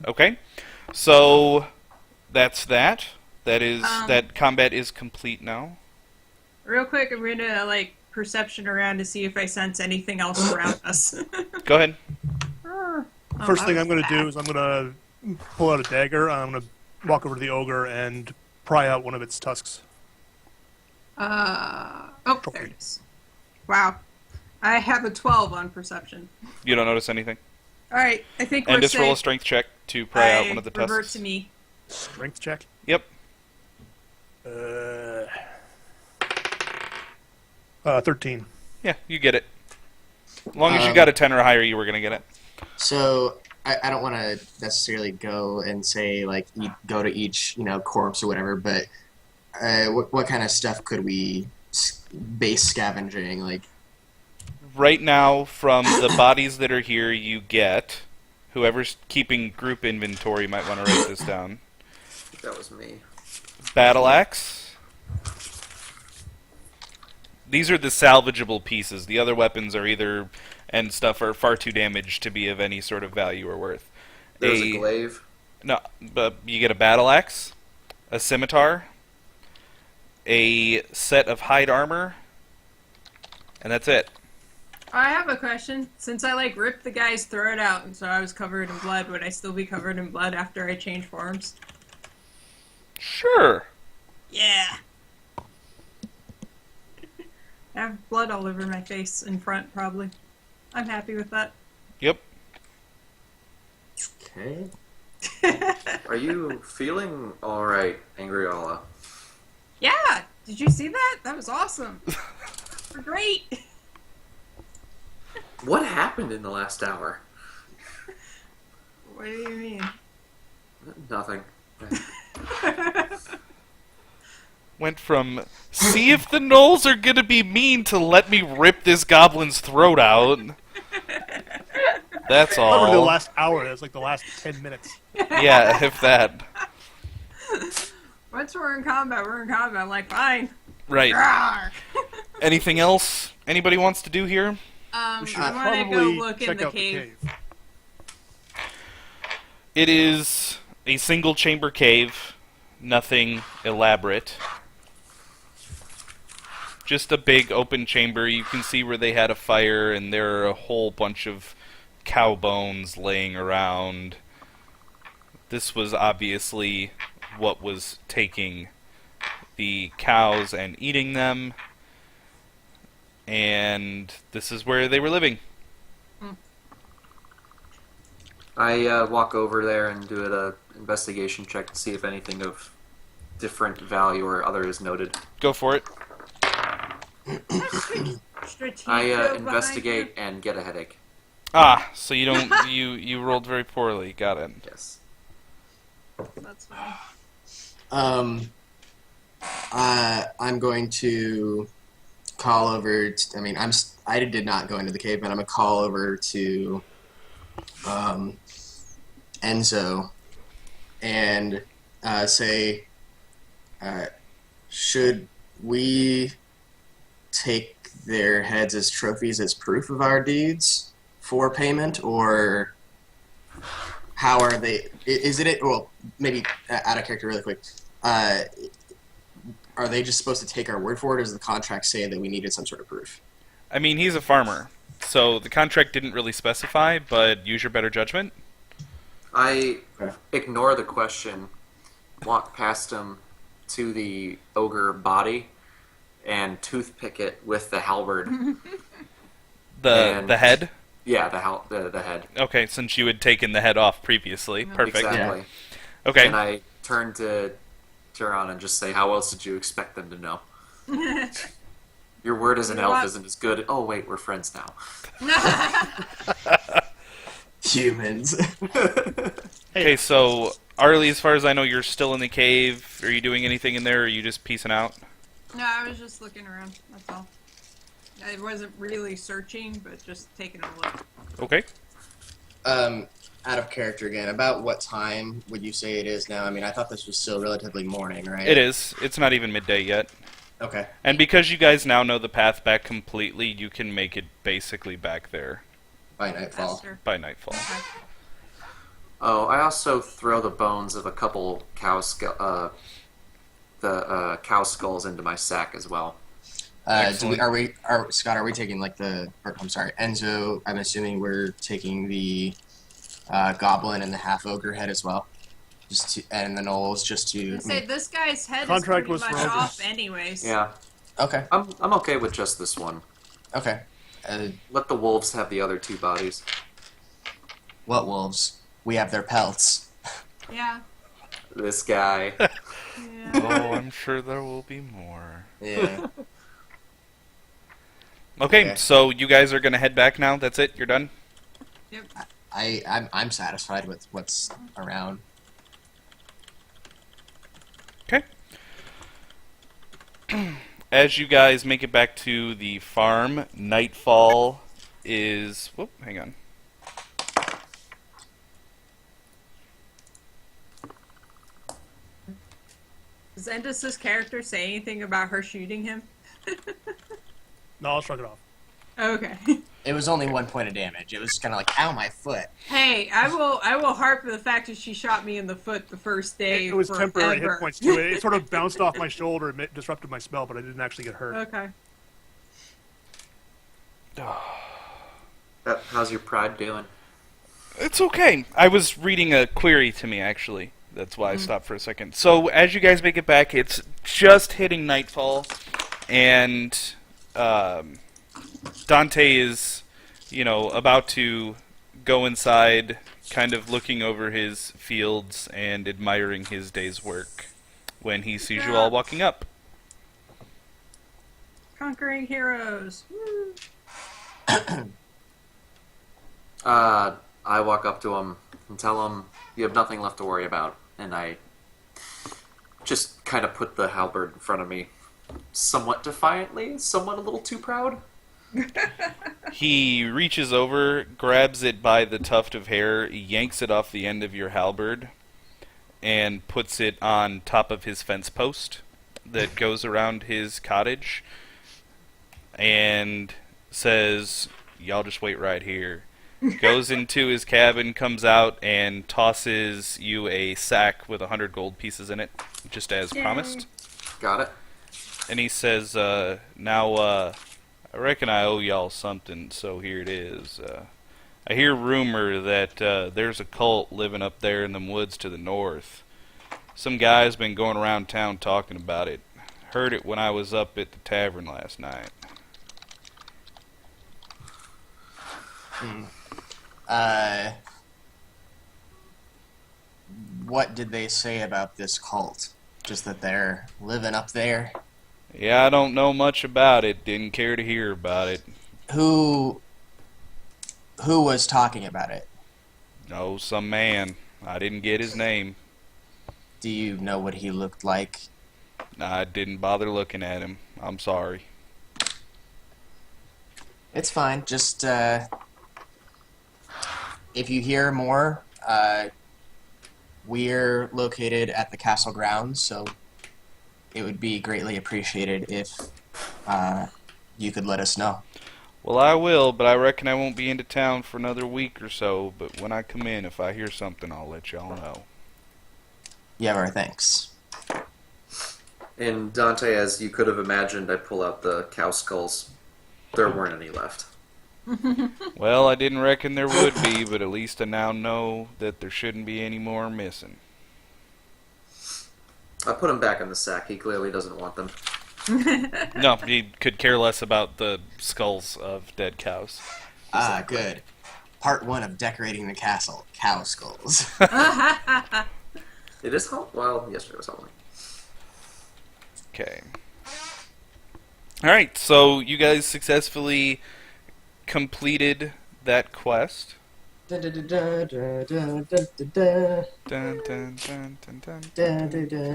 Okay. So that's that. Um, That combat is complete now. Real quick, I'm gonna like perception around to see if I sense anything else around us. Go ahead. Oh, First that thing was I'm going to do bad. is I'm going to pull out a dagger. I'm going to walk over to the ogre and pry out one of its tusks. Oh, there Trophy. it is. Wow. I have a 12 on perception. You don't notice anything. All right, I think And we're just roll a safe. strength check to pry out one of I the revert to tusks. me. Strength check. Yep. Uh, 13. Yeah, you get it. As long as you got Um, a 10 or higher, you were going to get it. so I don't want to necessarily go and say like go to each corpse or whatever, but what kind of stuff could we base scavenging like? Right now, from the bodies that are here, you get. Whoever's keeping group inventory might want to write this down. That was me. Battle axe. These are the salvageable pieces. The other weapons are either and stuff are far too damaged to be of any sort of value or worth. There's a glaive. No, but you get a battle axe, a scimitar, a set of hide armor, and that's it. I have a question. Since I like ripped the guy's throat out and so I was covered in blood, would I still be covered in blood after I change forms? Sure. Yeah. I have blood all over my face in front, probably. I'm happy with that. Yep. Okay. Are you feeling alright, Angriala? Yeah! Did you see that? That was awesome. We're great. What happened in the last hour? What do you mean? Nothing. Went from see if the gnolls are gonna be mean to let me rip this goblin's throat out. That's Not really the all. last hour. That's like the last 10 minutes. Yeah, if that. Once we're in combat, we're in combat. I'm like, fine. Right. Rawr. Anything else anybody wants to do here? We should I want to go probably look in check the out cave. the cave. It is a single chamber cave, nothing elaborate. Just a big open chamber. You can see where they had a fire, and there are a whole bunch of cow bones laying around. This was obviously what was taking the cows and eating them, and this is where they were living. I walk over there and do an investigation check to see if anything of different value or other is noted. Go for it. Strategic I investigate and get a headache. Ah, so you don't you rolled very poorly. Got it. Yes. That's fine. Um, I'm going to call over. I did not go into the cave, but I'm gonna call over to um, Enzo and say, should we take their heads as trophies as proof of our deeds for payment, or how are they? Is it? Well, maybe out of character, really quick. Uh, are they just supposed to take our word for it, or does the contract say that we needed some sort of proof? I mean, he's a farmer, so the contract didn't really specify, but use your better judgment. I Okay. ignore the question, walk past him to the ogre body, and toothpick it with the halberd. The head. Yeah, the head. Okay, since you had taken the head off previously, Yeah. perfect. Exactly. Okay, And I turn to Turon and just say, "How else did you expect them to know? Your word as an You know elf what? isn't as good." Oh wait, we're friends now. Humans. okay. So Arlie, as far as I know, you're still in the cave. Are you doing anything in there, or are you just peacing out? No, I was just looking around. That's all. I wasn't really searching, but just taking a look. Okay. Out of character again. About what time would you say it is now? I mean, I thought this was still relatively morning, right? It is. It's not even midday yet. Okay. And because you guys now know the path back completely, you can make it basically back there By nightfall. Faster. by nightfall. Okay. Oh, I also throw the bones of a couple cow skulls into my sack as well. Excellent. Scott, are we taking like I'm sorry, Enzo, I'm assuming we're taking the goblin and the half ogre head as well. And the gnolls just to. I say this guy's head Contract is was pretty for much ogres. off anyways. Yeah, Okay. I'm okay with just this one. Okay. Let the wolves have the other two bodies. What wolves? We have their pelts. Yeah. This guy. Yeah. Oh, I'm sure there will be more. Yeah. Okay, Okay. so you guys are gonna head back now. That's it. You're done. Yep. I'm satisfied with what's around. Okay. As you guys make it back to the farm, nightfall is. Whoop, hang on. Does Endus's character say anything about her shooting him? No, I'll shrug it off. Okay. It was only 1 point of damage. It was kind of like, ow, my foot. Hey, I will harp the fact that she shot me in the foot the first day. It was temporary forever. hit points too. It sort of bounced off my shoulder and disrupted my spell, but I didn't actually get hurt. Okay. How's your pride doing? It's okay. I was reading a query to me, actually. That's why I stopped for a second. So, as you guys make it back, it's just hitting nightfall, and Dante is, about to go inside, kind of looking over his fields and admiring his day's work, when he sees you all walking up. Conquering heroes. Woo. I walk up to him and tell him you have nothing left to worry about, and I just kind of put the halberd in front of me, somewhat defiantly, somewhat a little too proud. He reaches over, grabs it by the tuft of hair, yanks it off the end of your halberd, and puts it on top of his fence post that goes around his cottage, and says, "Y'all just wait right here." Goes into his cabin, comes out, and tosses you a sack with 100 gold pieces in it, just as Yay. promised. Got it? And he says, now, I reckon I owe y'all something, so here it is. I hear rumor that there's a cult living up there in them woods to the north. Some guy's been going around town talking about it. Heard it when I was up at the tavern last night. What did they say about this cult? Just that they're living up there? Yeah, I don't know much about it. Didn't care to hear about it. Who was talking about it? No, some man. I didn't get his name. Do you know what he looked like? I didn't bother looking at him. I'm sorry. It's fine. Just, if you hear more, we're located at the castle grounds, so it would be greatly appreciated if you could let us know. Well, I will, but I reckon I won't be into town for another week or so. But when I come in, if I hear something, I'll let y'all know. You have our thanks. And Dante, as you could have imagined, I pull out the cow skulls. There weren't any left. Well, I didn't reckon there would be, but at least I now know that there shouldn't be any more missing. I put them back in the sack. He clearly doesn't want them. No, he could care less about the skulls of dead cows. Ah, good. Part 1 of decorating the castle. Cow skulls. It is well, yesterday was Halloween. Okay. Alright, so you guys successfully completed that quest. Dun, dun, dun, dun,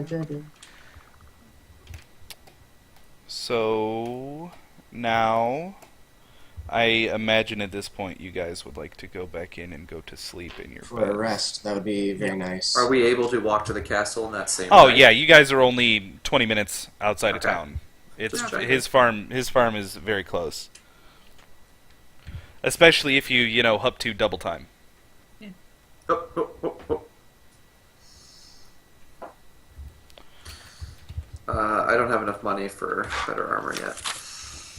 dun. So now I imagine at this point you guys would like to go back in and go to sleep in your For a beds. rest. That would be very nice. Are we able to walk to the castle in that same Oh night? yeah, you guys are only 20 minutes outside of Okay. town. It's Just checking. his farm. His farm is very close. Especially if you up to double time. Oh, oh, oh, oh. I don't have enough money for better armor yet.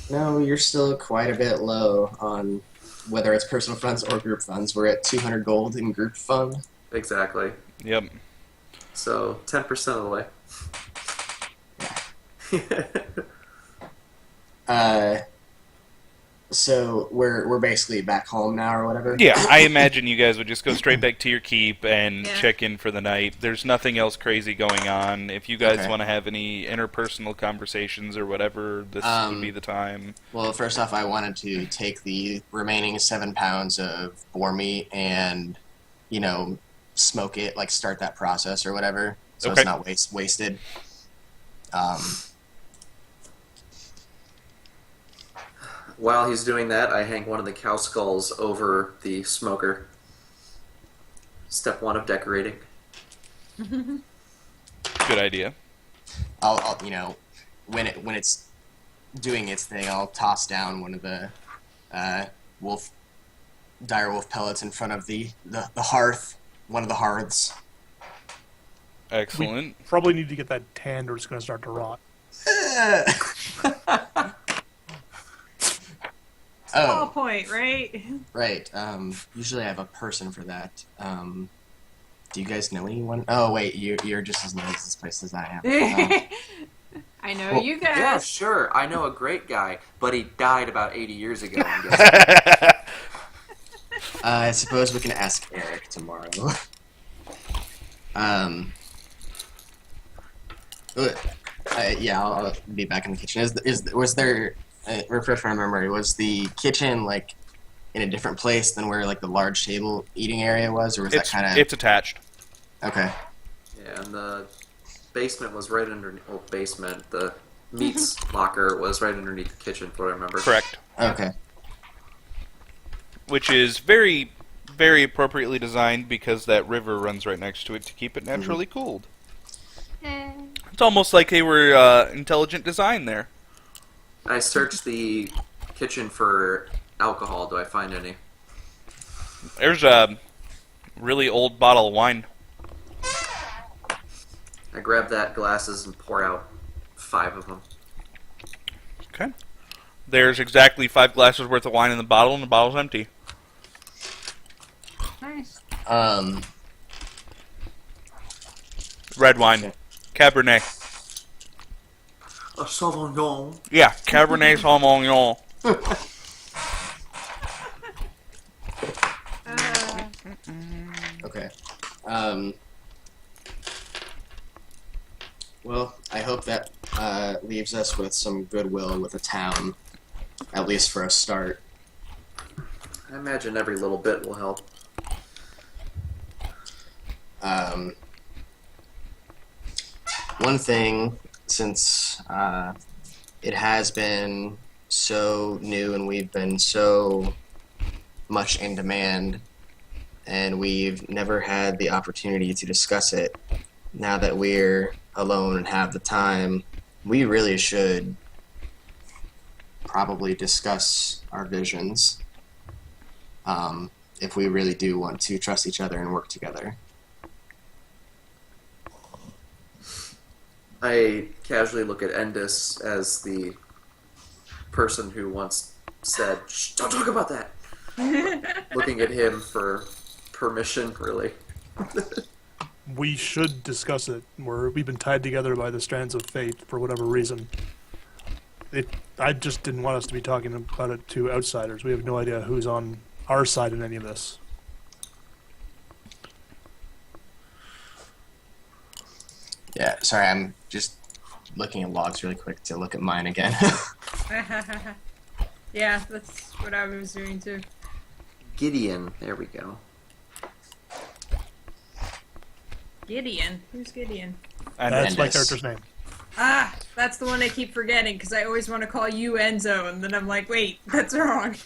No, you're still quite a bit low on whether it's personal funds or group funds. We're at 200 gold in group fund. Exactly. Yep. So 10% of the way. So we're basically back home now or whatever. Yeah, I imagine you guys would just go straight back to your keep and Yeah. check in for the night. There's nothing else crazy going on. If you guys Okay. want to have any interpersonal conversations or whatever, this would be the time. Well, first off, I wanted to take the remaining 7 pounds of boar meat and, smoke it, like start that process or whatever, so Okay. it's not wasted. While he's doing that, I hang one of the cow skulls over the smoker. Step 1 of decorating. Good idea. I'll when it's doing its thing, I'll toss down one of the dire wolf pellets in front of the hearth, one of the hearths. Excellent. Probably need to get that tanned or it's going to start to rot. Ball Oh, point, right? right. Usually I have a person for that. Do you guys know anyone? Oh, wait, you're just as new to this place as I am. I know Well, you guys. Yeah, sure. I know a great guy, but he died about 80 years ago. I'm guessing. I suppose we can ask Eric tomorrow. Yeah, I'll be back in the kitchen. Was there? Refresh my memory. Was the kitchen like in a different place than where like the large table eating area was, or was It's that kind of it's attached. okay? Yeah, and the basement was right underneath. Oh, basement. The meats locker was right underneath the kitchen, for what I remember. Correct. Okay. Which is very, very appropriately designed because that river runs right next to it to keep it naturally cooled. It's almost like they were intelligent design there. I searched the kitchen for alcohol. Do I find any? There's a really old bottle of wine. I grab that glasses and pour out 5 of them. Okay. There's exactly 5 glasses worth of wine in the bottle, and the bottle's empty. Nice. Red wine. Cabernet. A Sauvignon. Yeah, Cabernet Sauvignon. Okay. Well, I hope that leaves us with some goodwill with the town, at least for a start. I imagine every little bit will help. One thing, since it has been so new and we've been so much in demand, and we've never had the opportunity to discuss it, now that we're alone and have the time, we really should probably discuss our visions if we really do want to trust each other and work together. I casually look at Endis as the person who once said, "Shh, don't talk about that." Looking at him for permission, really. We should discuss it. We've been tied together by the strands of fate for whatever reason. I just didn't want us to be talking about it to outsiders. We have no idea who's on our side in any of this. Yeah, sorry, I'm just looking at logs really quick to look at mine again. Yeah, that's what I was doing too. Gideon. There we go. Gideon? Who's Gideon? And That's my Endis. character's name. Ah, that's the one I keep forgetting because I always want to call you Enzo, and then I'm like, wait, that's wrong.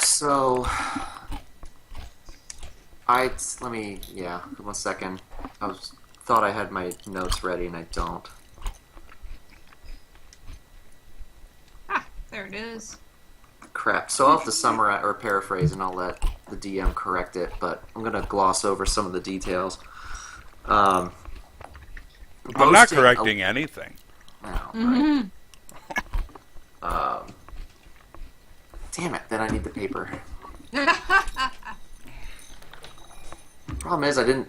So yeah, 1 second. Thought I had my notes ready and I don't. Ah, there it is. Crap. So I'll have to summarize or paraphrase, and I'll let the DM correct it. But I'm gonna gloss over some of the details. I'm not Boasting correcting anything. Oh, right. Damn it! Then I need the paper. Problem is, I didn't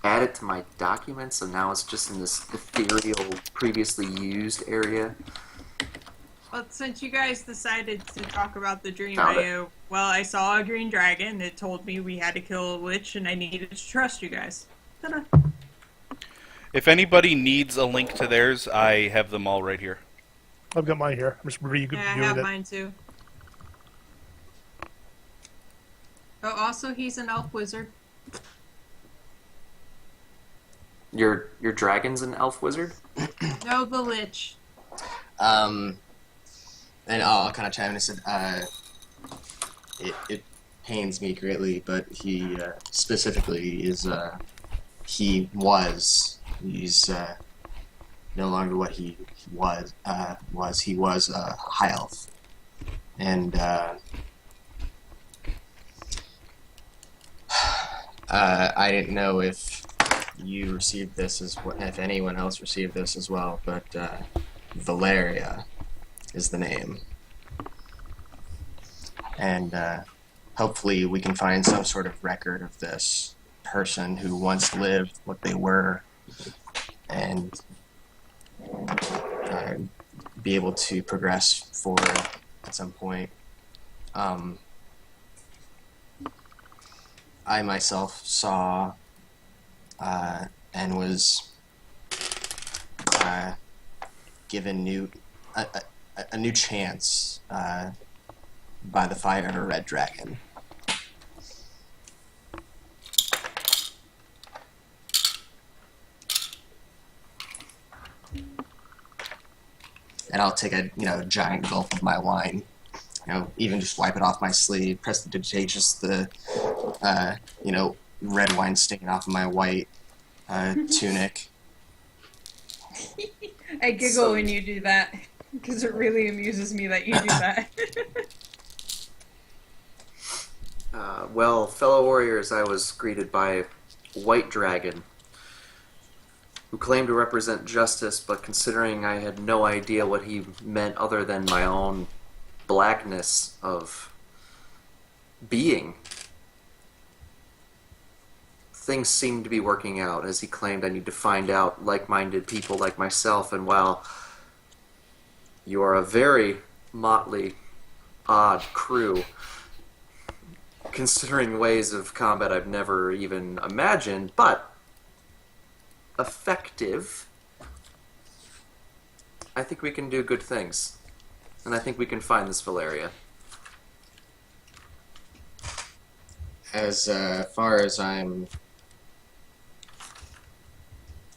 add it to my documents, so now it's just in this ethereal, previously used area. Well, since you guys decided to talk about the dream, Found it. I saw a green dragon. It told me we had to kill a witch, and I needed to trust you guys. Ta-da. If anybody needs a link to theirs, I have them all right here. I've got mine here. I'm just reviewing Yeah, I have it. mine too. Oh, also, he's an elf wizard. Your dragon's an elf wizard? No, the lich. And I'll kind of chime in and said, it pains me greatly, but he specifically is, he's no longer what he was. He was a high elf. And, I didn't know if you received this if anyone else received this as well, but, Valeria is the name. And hopefully we can find some sort of record of this person who once lived, what they were, and be able to progress forward at some point. I myself saw and was given a new chance by the fire of a red dragon. And I'll take a giant gulp of my wine, even just wipe it off my sleeve, prestidigitate just the red wine sticking off of my white tunic. I giggle when you do that, because it really amuses me that you do that. Well, fellow warriors, I was greeted by a white dragon who claimed to represent justice, but considering I had no idea what he meant other than my own blackness of being, things seemed to be working out. As he claimed, I need to find out like-minded people like myself, and while you are a very motley, odd crew, considering ways of combat I've never even imagined, but effective, I think we can do good things. And I think we can find this Valeria. As far as I'm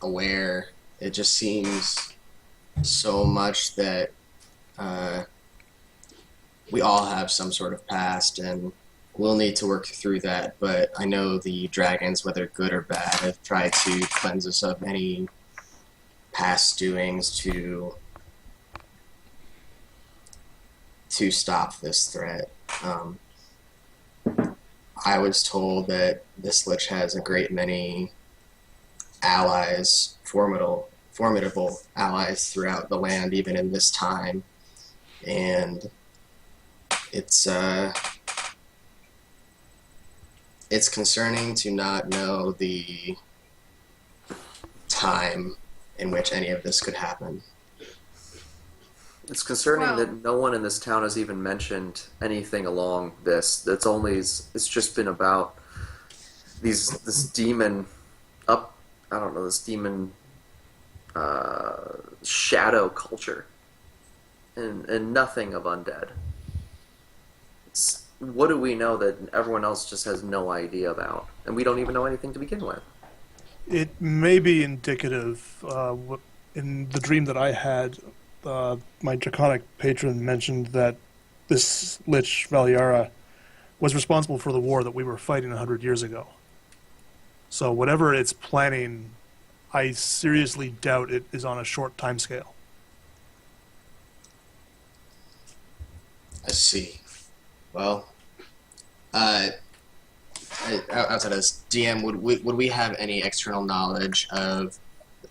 aware, it just seems so much that we all have some sort of past, and we'll need to work through that. But I know the dragons, whether good or bad, have tried to cleanse us of any past doings to stop this threat. I was told that this lich has a great many allies, formidable allies throughout the land, even in this time, and it's concerning to not know the time in which any of this could happen. It's concerning Well- that no one in this town has even mentioned anything along this. It's just been about this demon shadow culture, and nothing of undead. What do we know that everyone else just has no idea about, and we don't even know anything to begin with? It may be indicative. In the dream that I had, my draconic patron mentioned that this lich, Valiara, was responsible for the war that we were fighting 100 years ago. So whatever it's planning, I seriously doubt it is on a short time scale. Let's see. Well, uh, outside of this, DM, would we have any external knowledge of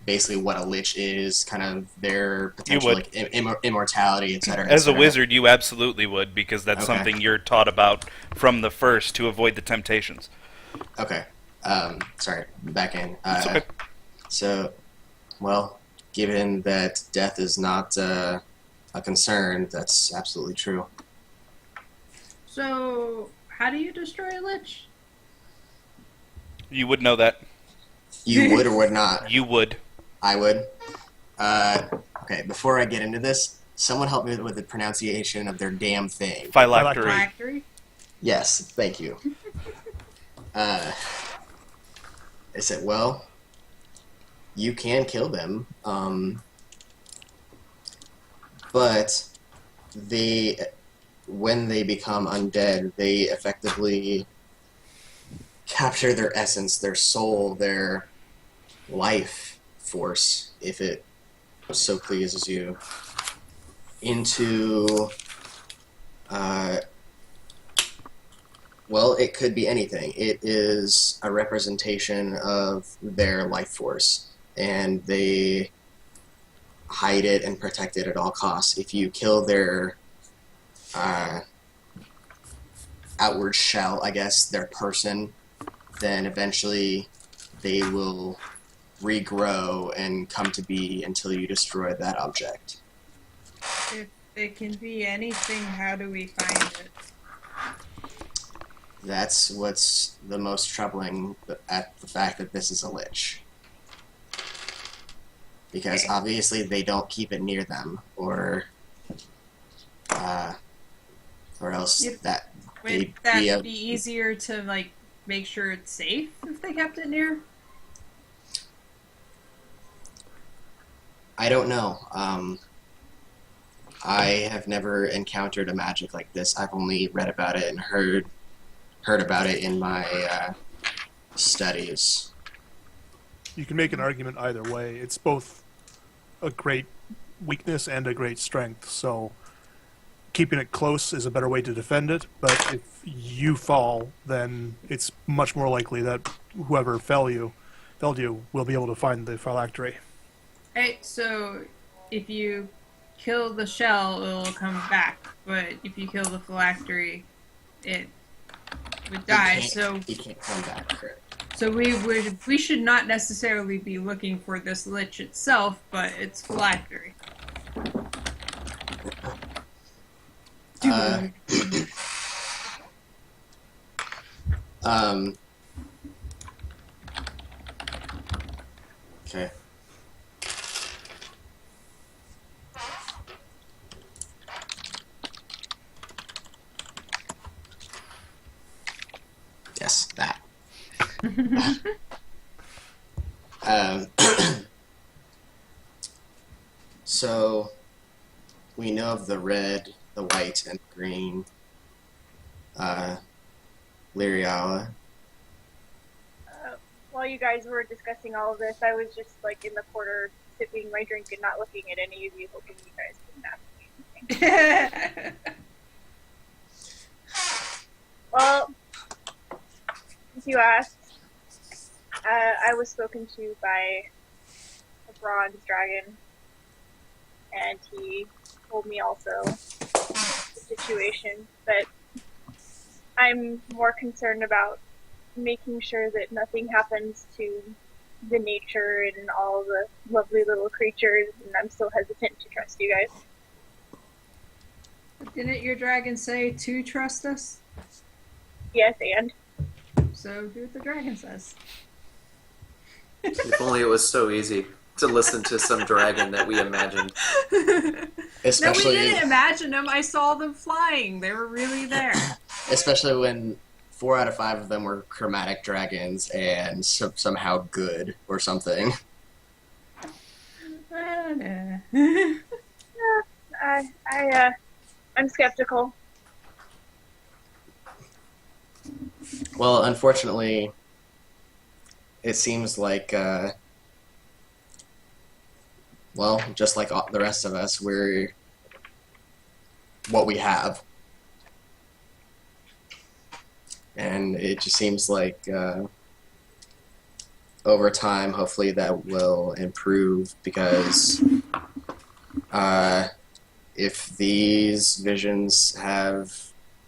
basically what a lich is, kind of their You potential would. like immortality, et cetera, et As a cetera? wizard, you absolutely would, because that's Okay. something you're taught about from the first to avoid the temptations. Okay. Sorry, back in. It's okay. So, well, given that death is not a concern, that's absolutely true. So, how do you destroy a lich? You would know that. You would or would not? You would. I would. Okay, before I get into this, someone help me with the pronunciation of their damn thing. Phylactery. Factory? Yes, thank you. I said, well, you can kill them, but when they become undead, they effectively capture their essence, their soul, their life force, if it so pleases you, into, well, it could be anything. It is a representation of their life force, and they hide it and protect it at all costs. If you kill their outward shell, I guess, their person, then eventually they will regrow and come to be until you destroy that object. If it can be anything, how do we find it? That's what's the most troubling at the fact that this is a lich. Because Okay. obviously they don't keep it near them, or else Yep. that Would they'd that be a, be easier to, like, make sure it's safe if they kept it near? I don't know. I have never encountered a magic like this. I've only read about it and heard about it in my studies. You can make an argument either way. It's both a great weakness and a great strength. So keeping it close is a better way to defend it. But if you fall, then it's much more likely that whoever felled you will be able to find the phylactery. Right, so if you kill the shell, it'll come back. But if you kill the phylactery, it would die. He can't come back. Correct. So we should not necessarily be looking for this lich itself, but its phylactery. Uh, okay. Yes, that. Um, so we know of the red, the white, and the green Lyriala. While you guys were discussing all of this, I was just like in the corner sipping my drink and not looking at any of you, hoping you guys didn't ask me anything. Well, as you asked, I was spoken to by a bronze dragon, and he told me also the situation, but I'm more concerned about making sure that nothing happens to the nature and all the lovely little creatures, and I'm still hesitant to trust you guys. Didn't your dragon say to trust us? Yes, and So do what the dragon says. If only it was so easy to listen to some dragon that we imagined. No, Especially, we didn't imagine them. I saw them flying. They were really there. especially when 4 out of 5 of them were chromatic dragons and somehow good or something. I'm skeptical. Well, unfortunately, it seems like, well, just like the rest of us, we're what we have. and it just seems like over time, hopefully, that will improve because if these visions have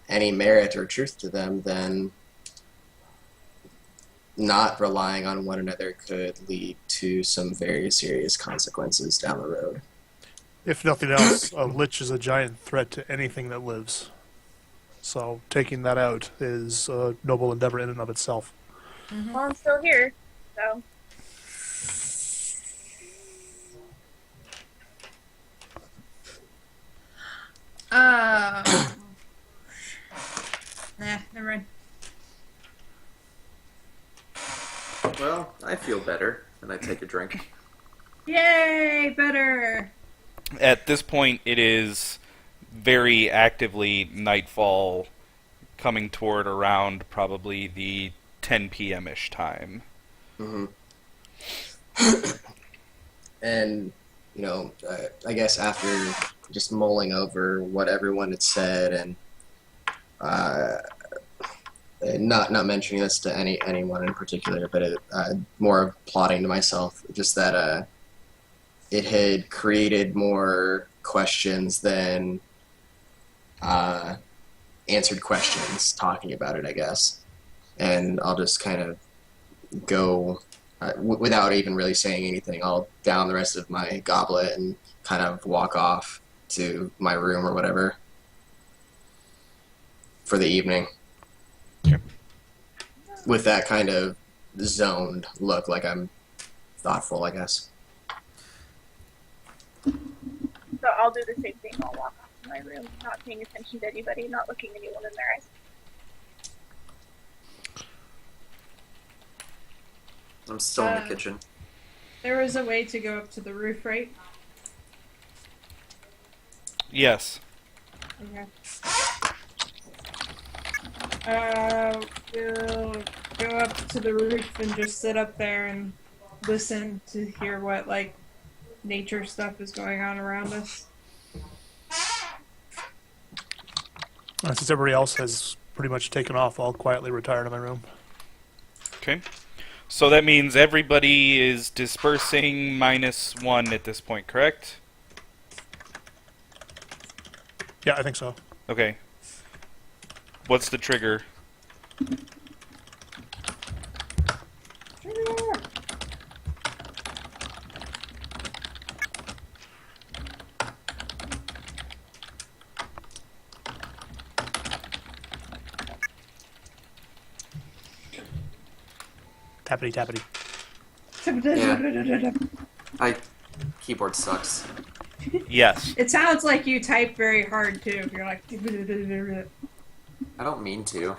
any merit or truth to them, then not relying on one another could lead to some very serious consequences down the road. If nothing else, a lich is a giant threat to anything that lives. So taking that out is a noble endeavor in and of itself. Well, I'm still here, so Nah, never mind. Well, I feel better, and I take a drink. Yay, better. At this point, it is very actively nightfall, coming toward around probably the 10 p.m.-ish time. Mm-hmm. And, I guess after just mulling over what everyone had said and not mentioning this to anyone in particular, but more of plotting to myself, just that it had created more questions than answered questions talking about it, I guess. And I'll just kind of go without even really saying anything. I'll down the rest of my goblet and kind of walk off to my room or whatever for the evening. Sure. With that kind of zoned look, like I'm thoughtful, I guess. so I'll do the same thing. I'll walk off to my room, not paying attention to anybody, not looking anyone in their eyes. I'm still in the kitchen. There was a way to go up to the roof, right? Yes. Okay. We'll go up to the roof and just sit up there and listen to hear what, nature stuff is going on around us. Since everybody else has pretty much taken off, I'll quietly retire to my room. Okay. So that means everybody is dispersing -1 at this point, correct? Yeah, I think so. Okay. What's the trigger? Tappity tappity. Keyboard sucks. Yes. It sounds like you type very hard too. You're like. I don't mean to.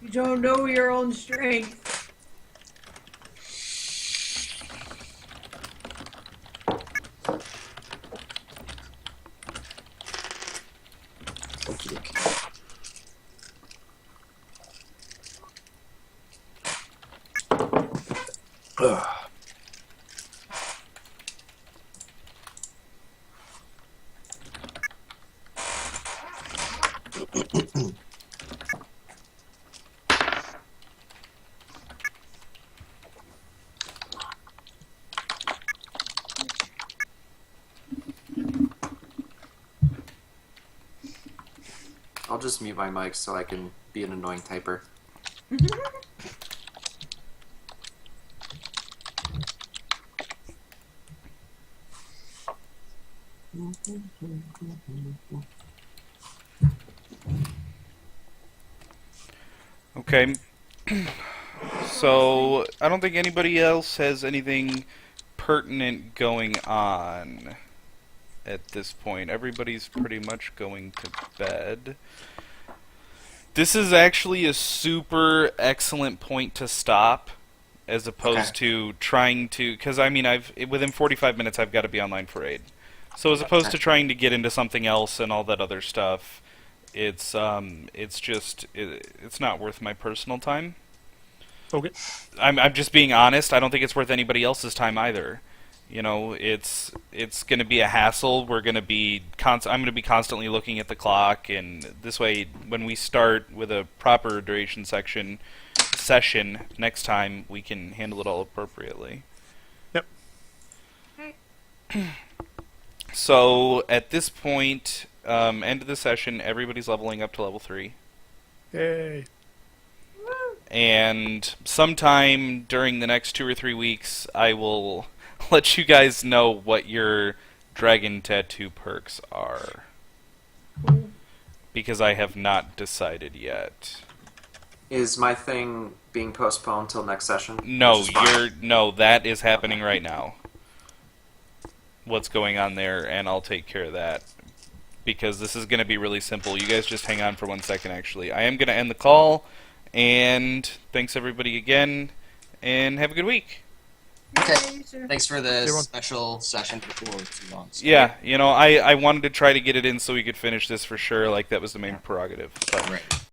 You don't know your own strength. Okey doke. Ugh. I'll just mute my mic so I can be an annoying typer. Okay. So, I don't think anybody else has anything pertinent going on at this point. Everybody's pretty much going to bed. This is actually a super excellent point to stop, as opposed to trying to... Because, within 45 minutes I've got to be online for Raid. So as opposed to trying to get into something else and all that other stuff, it's not worth my personal time. Okay. I'm just being honest. I don't think it's worth anybody else's time either. You know, it's going to be a hassle. We're going to be I'm going to be constantly looking at the clock, and this way, when we start with a proper duration session next time, we can handle it all appropriately. Yep. So at this point, end of the session, everybody's leveling up to level 3. Yay. And sometime during the next 2 or 3 weeks, I will let you guys know what your dragon tattoo perks are. Because I have not decided yet. Is my thing being postponed till next session? No, Which is fine. no, that is happening right now. What's going on there, and I'll take care of that. Because this is going to be really simple. You guys just hang on for 1 second, actually. I am going to end the call, and thanks everybody again, and have a good week. Okay. you too. Thanks for the Everyone- special session before too long. So. Yeah, you know, I wanted to try to get it in so we could finish this for sure, like that was the main prerogative. But Right.